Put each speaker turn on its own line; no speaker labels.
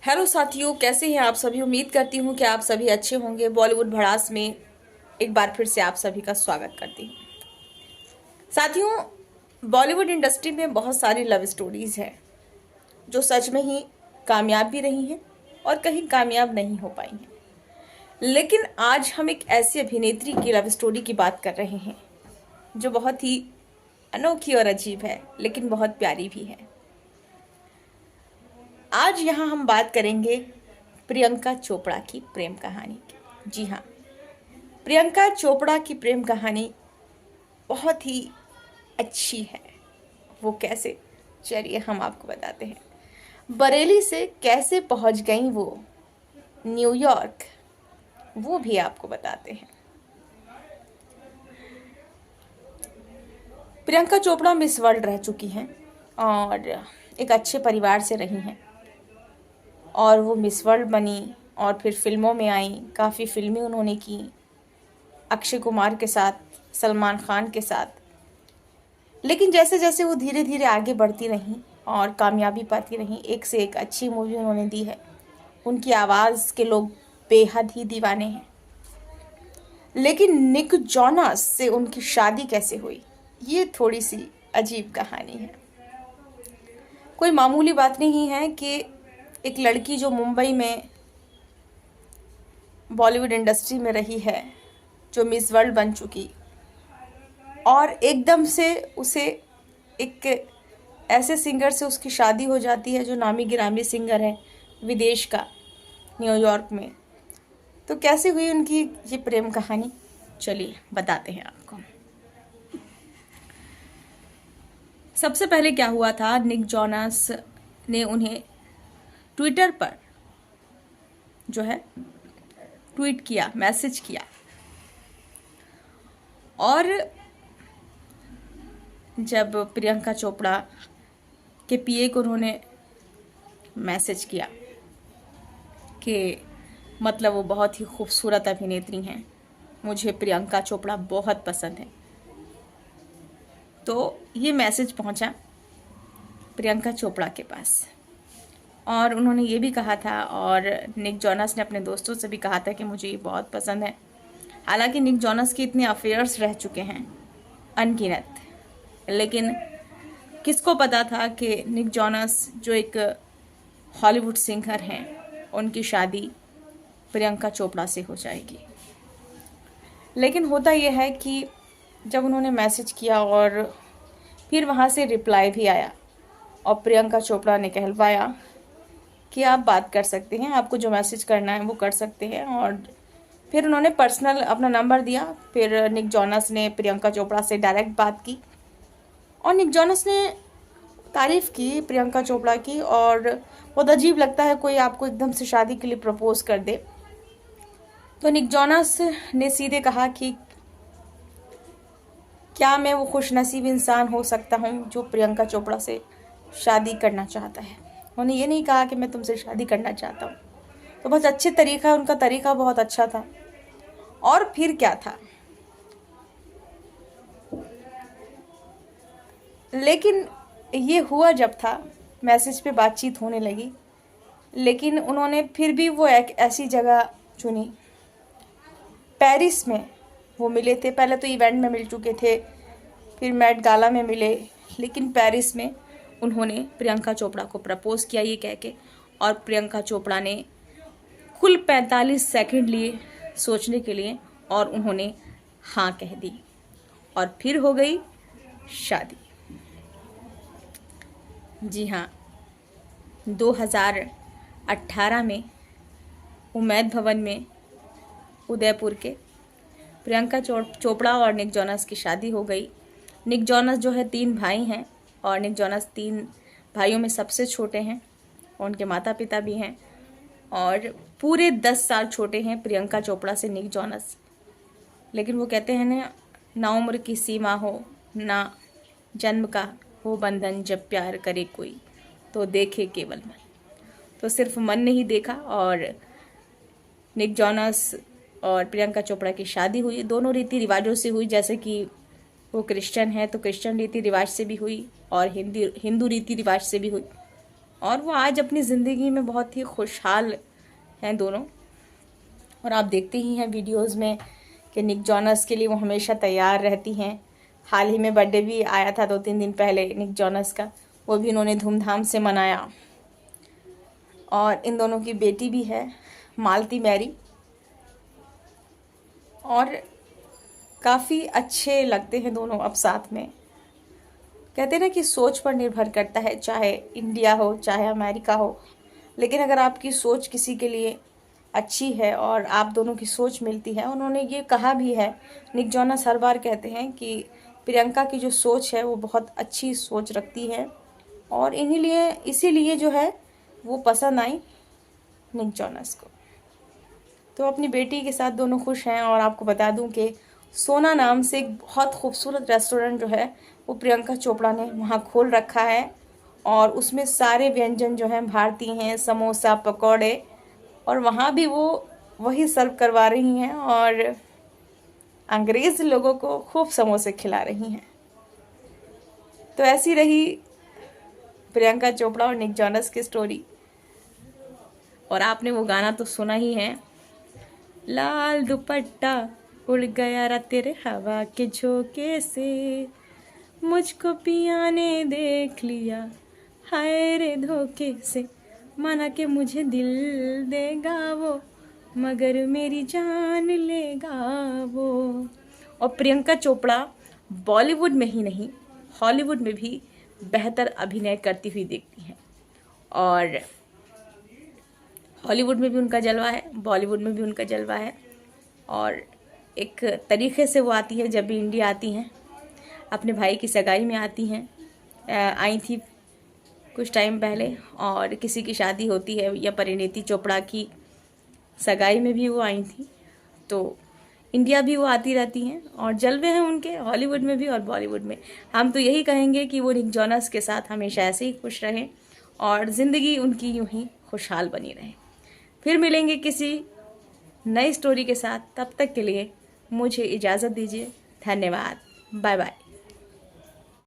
Hello साथियों, कैसे हैं आप सभी। उम्मीद करती हूँ कि आप सभी अच्छे होंगे। बॉलीवुड भड़ास में एक बार फिर से आप सभी का स्वागत करती हूँ। साथियों, बॉलीवुड इंडस्ट्री में बहुत सारी लव स्टोरीज हैं जो सच में ही कामयाब भी रही हैं और कहीं कामयाब नहीं हो पाई हैं। लेकिन आज हम एक ऐसी अभिनेत्री की लव स्टोरी की बात कर रहे हैं जो बहुत ही अनोखी और अजीब है, लेकिन बहुत प्यारी भी है। आज यहाँ हम बात करेंगे प्रियंका चोपड़ा की प्रेम कहानी की। जी हाँ, प्रियंका चोपड़ा की प्रेम कहानी बहुत ही अच्छी है। वो कैसे, चलिए हम आपको बताते हैं। बरेली से कैसे पहुंच गई वो न्यूयॉर्क, वो भी आपको बताते हैं। प्रियंका चोपड़ा मिस वर्ल्ड रह चुकी हैं और एक अच्छे परिवार से रही हैं और वो मिस वर्ल्ड बनी और फिर फिल्मों में आई। काफ़ी फिल्में उन्होंने की अक्षय कुमार के साथ, सलमान खान के साथ। लेकिन जैसे जैसे वो धीरे धीरे आगे बढ़ती रहीं और कामयाबी पाती रहीं, एक से एक अच्छी मूवी उन्होंने दी है। उनकी आवाज़ के लोग बेहद ही दीवाने हैं। लेकिन निक जोनास से उनकी शादी कैसे हुई, ये थोड़ी सी अजीब कहानी है। कोई मामूली बात नहीं है कि एक लड़की जो मुंबई में बॉलीवुड इंडस्ट्री में रही है, जो मिस वर्ल्ड बन चुकी, और एकदम से उसे एक ऐसे सिंगर से उसकी शादी हो जाती है जो नामी गिरामी सिंगर है विदेश का, न्यूयॉर्क में। तो कैसे हुई उनकी ये प्रेम कहानी, चलिए बताते हैं आपको। सबसे पहले क्या हुआ था, निक जोनास ने उन्हें ट्विटर पर जो है ट्वीट किया, मैसेज किया, और जब प्रियंका चोपड़ा के पीए को उन्होंने मैसेज किया कि मतलब वो बहुत ही खूबसूरत अभिनेत्री हैं, मुझे प्रियंका चोपड़ा बहुत पसंद है, तो ये मैसेज पहुंचा प्रियंका चोपड़ा के पास। और उन्होंने ये भी कहा था, और निक जोनास ने अपने दोस्तों से भी कहा था कि मुझे ये बहुत पसंद है। हालांकि निक जोनास के इतने अफेयर्स रह चुके हैं अनगिनत, लेकिन किसको पता था कि निक जोनास जो एक हॉलीवुड सिंगर हैं, उनकी शादी प्रियंका चोपड़ा से हो जाएगी। लेकिन होता यह है कि जब उन्होंने मैसेज किया और फिर वहाँ से रिप्लाई भी आया और प्रियंका चोपड़ा ने कहलवाया कि आप बात कर सकते हैं, आपको जो मैसेज करना है वो कर सकते हैं। और फिर उन्होंने पर्सनल अपना नंबर दिया। फिर निक जोनास ने प्रियंका चोपड़ा से डायरेक्ट बात की और निक जोनास ने तारीफ़ की प्रियंका चोपड़ा की। और बहुत अजीब लगता है कोई आपको एकदम से शादी के लिए प्रपोज कर दे। तो निक जोनास ने सीधे कहा कि क्या मैं वो खुशनसीब इंसान हो सकता हूँ जो प्रियंका चोपड़ा से शादी करना चाहता है। उन्होंने ये नहीं कहा कि मैं तुमसे शादी करना चाहता हूँ। तो बहुत अच्छे तरीका, उनका तरीका बहुत अच्छा था। और फिर क्या था, लेकिन ये हुआ जब था, मैसेज पे बातचीत होने लगी, लेकिन उन्होंने फिर भी वो एक ऐसी जगह चुनी, पेरिस में वो मिले थे। पहले तो इवेंट में मिल चुके थे, फिर मेट गाला में मिले, लेकिन पेरिस में उन्होंने प्रियंका चोपड़ा को प्रपोज किया ये कह के। और प्रियंका चोपड़ा ने कुल 45 सेकंड लिए सोचने के लिए, और उन्होंने हाँ कह दी और फिर हो गई शादी। जी हाँ, 2018 में उम्मेद भवन में उदयपुर के प्रियंका चोपड़ा और निक जोनास की शादी हो गई। निक जोनास जो है 3 भाई हैं और निक जोनास 3 भाइयों में सबसे छोटे हैं। उनके माता पिता भी हैं और पूरे 10 साल छोटे हैं प्रियंका चोपड़ा से निक जोनास। लेकिन वो कहते हैं ना उम्र की सीमा हो, ना जन्म का हो बंधन, जब प्यार करे कोई तो देखे केवल मन। तो सिर्फ मन ने ही देखा और निक जोनास और प्रियंका चोपड़ा की शादी हुई। दोनों रीति रिवाजों से हुई, जैसे कि वो क्रिश्चियन है तो क्रिश्चियन रीति रिवाज से भी हुई और हिंदू रीति रिवाज से भी हुई। और वो आज अपनी ज़िंदगी में बहुत ही खुशहाल हैं दोनों। और आप देखते ही हैं वीडियोस में कि निक जॉनस के लिए वो हमेशा तैयार रहती हैं। हाल ही में बर्थडे भी आया था 2-3 दिन पहले निक जॉनस का, वो भी उन्होंने धूमधाम से मनाया। और इन दोनों की बेटी भी है, मालती मैरी, और काफ़ी अच्छे लगते हैं दोनों अब साथ में। कहते हैं ना कि सोच पर निर्भर करता है, चाहे इंडिया हो चाहे अमेरिका हो, लेकिन अगर आपकी सोच किसी के लिए अच्छी है और आप दोनों की सोच मिलती है। उन्होंने ये कहा भी है, निक जॉनस हर बार कहते हैं कि प्रियंका की जो सोच है वो बहुत अच्छी सोच रखती है, और इसीलिए जो है वो पसंद आई निक जॉनस को। तो अपनी बेटी के साथ दोनों खुश हैं। और आपको बता दूं कि सोना नाम से एक बहुत खूबसूरत रेस्टोरेंट जो है वो प्रियंका चोपड़ा ने वहाँ खोल रखा है, और उसमें सारे व्यंजन जो हैं भारतीय हैं, समोसा, पकौड़े, और वहाँ भी वो वही सर्व करवा रही हैं और अंग्रेज़ लोगों को खूब समोसे खिला रही हैं। तो ऐसी रही प्रियंका चोपड़ा और निक जॉनस की स्टोरी। और आपने वो गाना तो सुना ही है, लाल दुपट्टा उड़ गया रा तेरे हवा के झोंके से, मुझको पिया ने देख लिया हाय रे धोखे से, माना कि मुझे दिल देगा वो मगर मेरी जान लेगा वो। और प्रियंका चोपड़ा बॉलीवुड में ही नहीं हॉलीवुड में भी बेहतर अभिनय करती हुई दिखती हैं, और हॉलीवुड में भी उनका जलवा है, बॉलीवुड में भी उनका जलवा है। और एक तरीके से वो आती है, जब भी इंडिया आती हैं अपने भाई की सगाई में आती हैं, आई थी कुछ टाइम पहले, और किसी की शादी होती है या परिणीति चोपड़ा की सगाई में भी वो आई थी। तो इंडिया भी वो आती रहती हैं और जलवे हैं उनके हॉलीवुड में भी और बॉलीवुड में। हम तो यही कहेंगे कि वो निक जॉनस के साथ हमेशा ऐसे ही खुश रहें और ज़िंदगी उनकी यूं ही खुशहाल बनी रहे। फिर मिलेंगे किसी नई स्टोरी के साथ, तब तक के लिए मुझे इजाज़त दीजिए। धन्यवाद, बाय बाय।